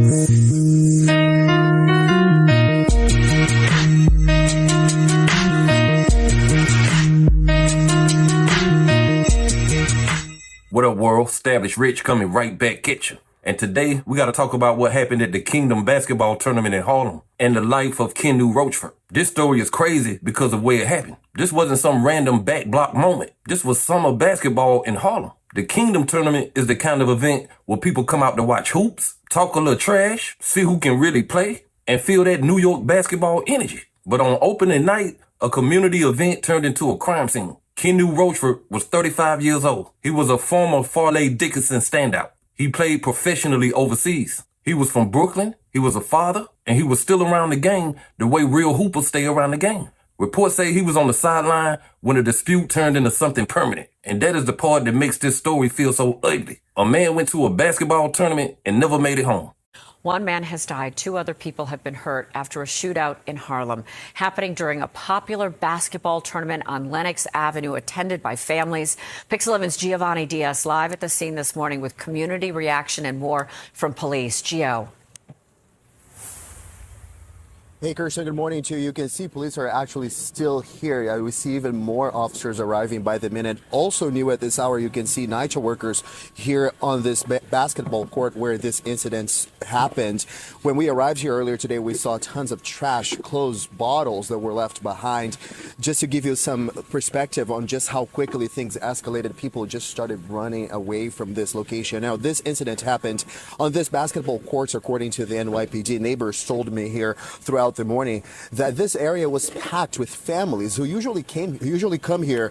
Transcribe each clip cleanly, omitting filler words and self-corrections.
What up, world? Established Rich coming right back at you. And today, we got to talk about what happened at the Kingdome basketball tournament in Harlem and the life of Kinu Rochford. This story is crazy because of where it happened. This wasn't some random back block moment. This was summer basketball in Harlem. The Kingdome tournament is the kind of event where people come out to watch hoops, talk a little trash, see who can really play, and feel that New York basketball energy. But on opening night, a community event turned into a crime scene. Kinu Rochford was 35 years old. He was a former Farley Dickinson standout. He played professionally overseas. He was from Brooklyn, he was a father, and he was still around the game the way real hoopers stay around the game. Reports say he was on the sideline when a dispute turned into something permanent. And that is the part that makes this story feel so ugly. A man went to a basketball tournament and never made it home. One man has died. 2 other people have been hurt after a shootout in Harlem, happening during a popular basketball tournament on Lenox Avenue, attended by families. Pix 11's Giovanni Diaz live at the scene this morning with community reaction and more from police. Gio. Hey, Kirsten, good morning to you. You can see police are actually still here. We see even more officers arriving by the minute. Also new at this hour, you can see NYCHA workers here on this basketball court where this incident happened. When we arrived here earlier today, we saw tons of trash, clothes, bottles that were left behind. Just to give you some perspective on just how quickly things escalated, people just started running away from this location. Now, this incident happened on this basketball court, according to the NYPD. Neighbors told me here throughout the morning that this area was packed with families who usually come here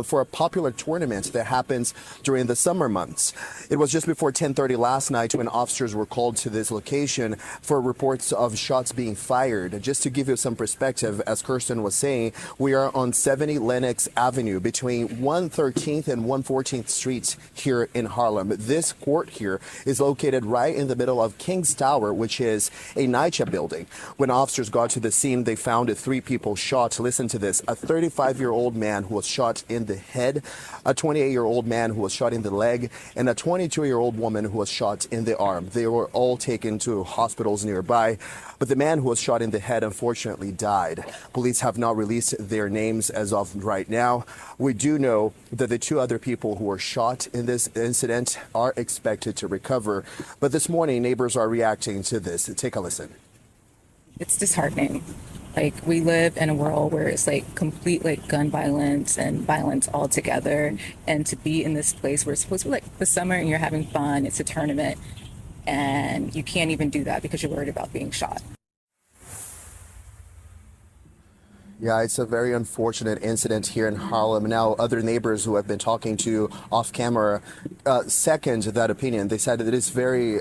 for a popular tournament that happens during the summer months. It was just before 10:30 last night when officers were called to this location for reports of shots being fired. Just to give you some perspective, as Kirsten was saying, we are on 70 Lenox Avenue between 113th and 114th Streets here in Harlem. This court here is located right in the middle of King's Tower, which is a NYCHA building. When officers got to the scene, they found 3 people shot. Listen to this: a 35-year-old man who was shot in the head, a 28-year-old man who was shot in the leg, and a 22-year-old woman who was shot in the arm. They were all taken to hospitals nearby, but the man who was shot in the head unfortunately died. Police have not released their names as of right now. We do know that the 2 other people who were shot in this incident are expected to recover. But this morning, neighbors are reacting to this. Take a listen. It's disheartening. Like, we live in a world where it's like complete like gun violence and violence all together. And to be in this place where it's supposed to be like the summer and you're having fun, it's a tournament, and you can't even do that because you're worried about being shot. Yeah, it's a very unfortunate incident here in Harlem. Now, other neighbors who have been talking to off camera second that opinion. They said that it is very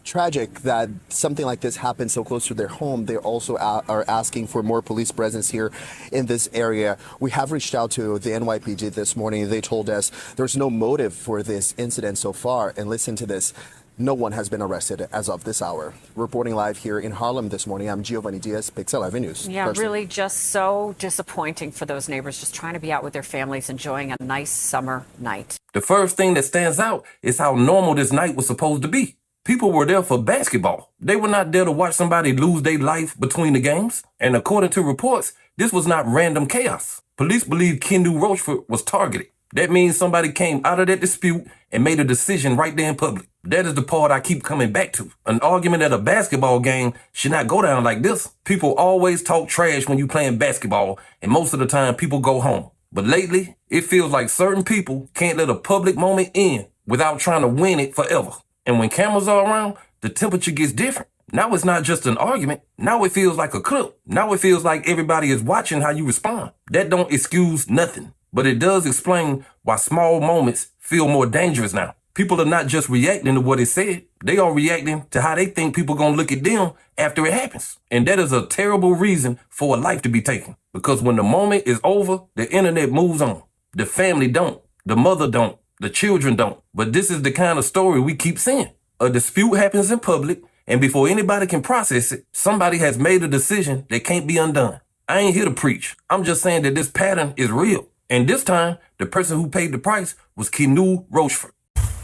tragic that something like this happens so close to their home. They also are asking for more police presence here in this area. We have reached out to the NYPD this morning. They told us there's no motive for this incident so far. And listen to this: no one has been arrested as of this hour. Reporting live here in Harlem this morning, I'm Giovanni Diaz, Pix 11 News. Yeah, Person. really just so disappointing for those neighbors just trying to be out with their families, enjoying a nice summer night. The first thing that stands out is how normal this night was supposed to be. People were there for basketball. They were not there to watch somebody lose their life between the games. And according to reports, this was not random chaos. Police believe Kinu Rochford was targeted. That means somebody came out of that dispute and made a decision right there in public. That is the part I keep coming back to. An argument at a basketball game should not go down like this. People always talk trash when you playing basketball, and most of the time people go home. But lately, it feels like certain people can't let a public moment end without trying to win it forever. And when cameras are around, the temperature gets different. Now it's not just an argument. Now it feels like a clip. Now it feels like everybody is watching how you respond. That don't excuse nothing, but it does explain why small moments feel more dangerous now. People are not just reacting to what is said. They are reacting to how they think people gonna look at them after it happens. And that is a terrible reason for a life to be taken. Because when the moment is over, the internet moves on. The family don't. The mother don't. The children don't. But this is the kind of story we keep seeing. A dispute happens in public, and before anybody can process it, somebody has made a decision that can't be undone. I ain't here to preach. I'm just saying that this pattern is real. And this time, the person who paid the price was Kinu Rochford.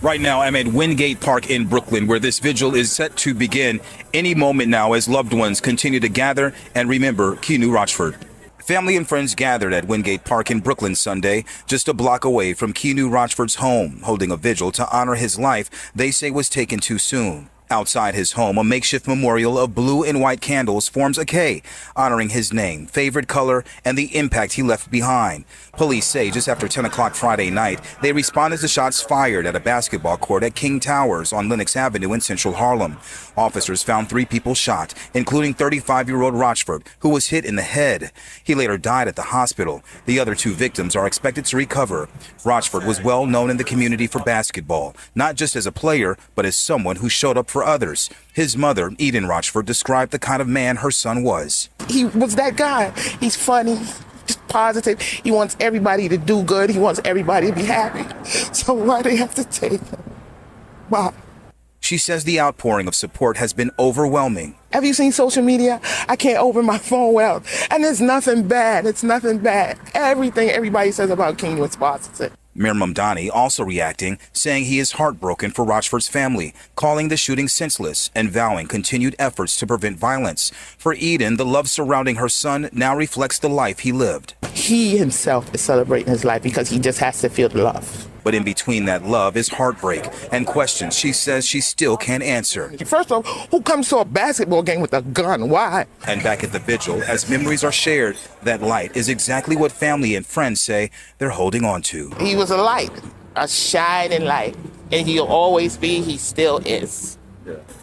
Right now, I'm at Wingate Park in Brooklyn, where this vigil is set to begin any moment now as loved ones continue to gather and remember Kinu Rochford. Family and friends gathered at Wingate Park in Brooklyn Sunday, just a block away from Kinu Rochford's home, holding a vigil to honor his life they say was taken too soon. Outside his home, a makeshift memorial of blue and white candles forms a K, honoring his name, favorite color, and the impact he left behind. Police say just after 10 o'clock Friday night, they responded to shots fired at a basketball court at King Towers on Lenox Avenue in central Harlem. Officers found 3 people shot, including 35-year-old Rochford, who was hit in the head. He later died at the hospital. The other 2 victims are expected to recover. Rochford was well known in the community for basketball, not just as a player, but as someone who showed up for others. His mother, Eden Rochford, described the kind of man her son was. He was that guy. He's funny, just positive. He wants everybody to do good. He wants everybody to be happy. So why do they have to take him? Why? She says the outpouring of support has been overwhelming. Have you seen social media? I can't open my phone well. And it's nothing bad. It's nothing bad. Everything everybody says about King is positive. Mayor Mamdani also reacting, saying he is heartbroken for Rochford's family, calling the shooting senseless and vowing continued efforts to prevent violence. For Eden, the love surrounding her son now reflects the life he lived. He himself is celebrating his life because he just has to feel the love. But in between that love is heartbreak and questions she says she still can't answer. First of all, who comes to a basketball game with a gun? Why? And back at the vigil, as memories are shared, that light is exactly what family and friends say they're holding on to. He was a light, a shining light, and he'll always be, he still is.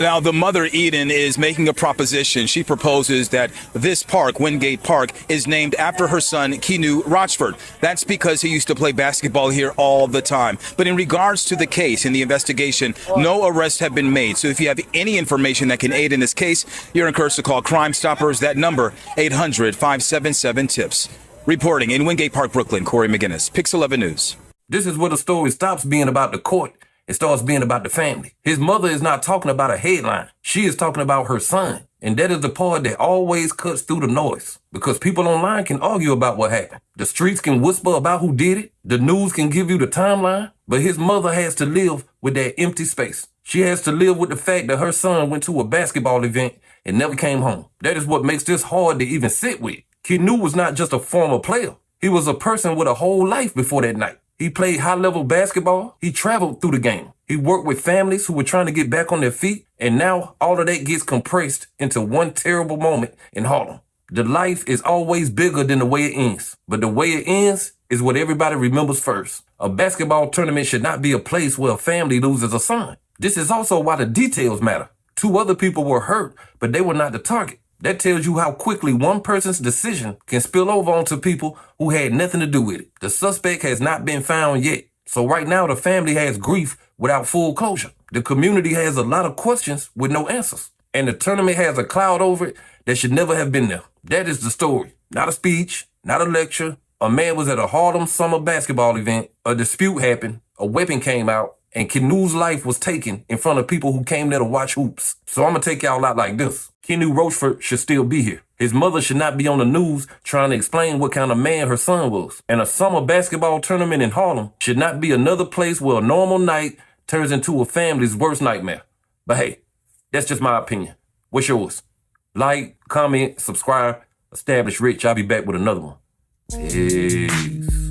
Now, the mother, Eden, is making a proposition. She proposes that this park, Wingate Park, is named after her son, Kinu Rochford. That's because he used to play basketball here all the time. But in regards to the case and the investigation, no arrests have been made. So if you have any information that can aid in this case, you're encouraged to call Crime Stoppers. That number, 800-577-TIPS. Reporting in Wingate Park, Brooklyn, Corey McGinnis, Pix 11 News. This is where the story stops being about the court. It starts being about the family. His mother is not talking about a headline. She is talking about her son. And that is the part that always cuts through the noise. Because people online can argue about what happened. The streets can whisper about who did it. The news can give you the timeline. But his mother has to live with that empty space. She has to live with the fact that her son went to a basketball event and never came home. That is what makes this hard to even sit with. Kinu was not just a former player. He was a person with a whole life before that night. He played high-level basketball. He traveled through the game. He worked with families who were trying to get back on their feet. And now all of that gets compressed into one terrible moment in Harlem. The life is always bigger than the way it ends. But the way it ends is what everybody remembers first. A basketball tournament should not be a place where a family loses a son. This is also why the details matter. 2 other people were hurt, but they were not the target. That tells you how quickly one person's decision can spill over onto people who had nothing to do with it. The suspect has not been found yet. So right now, the family has grief without full closure. The community has a lot of questions with no answers. And the tournament has a cloud over it that should never have been there. That is the story. Not a speech, not a lecture. A man was at a Harlem summer basketball event. A dispute happened. A weapon came out. And Kinu's life was taken in front of people who came there to watch hoops. So I'm going to take y'all out like this. Kinu Rochford should still be here. His mother should not be on the news trying to explain what kind of man her son was. And a summer basketball tournament in Harlem should not be another place where a normal night turns into a family's worst nightmare. But hey, that's just my opinion. What's yours? Like, comment, subscribe, Establish Rich. I'll be back with another one. Peace.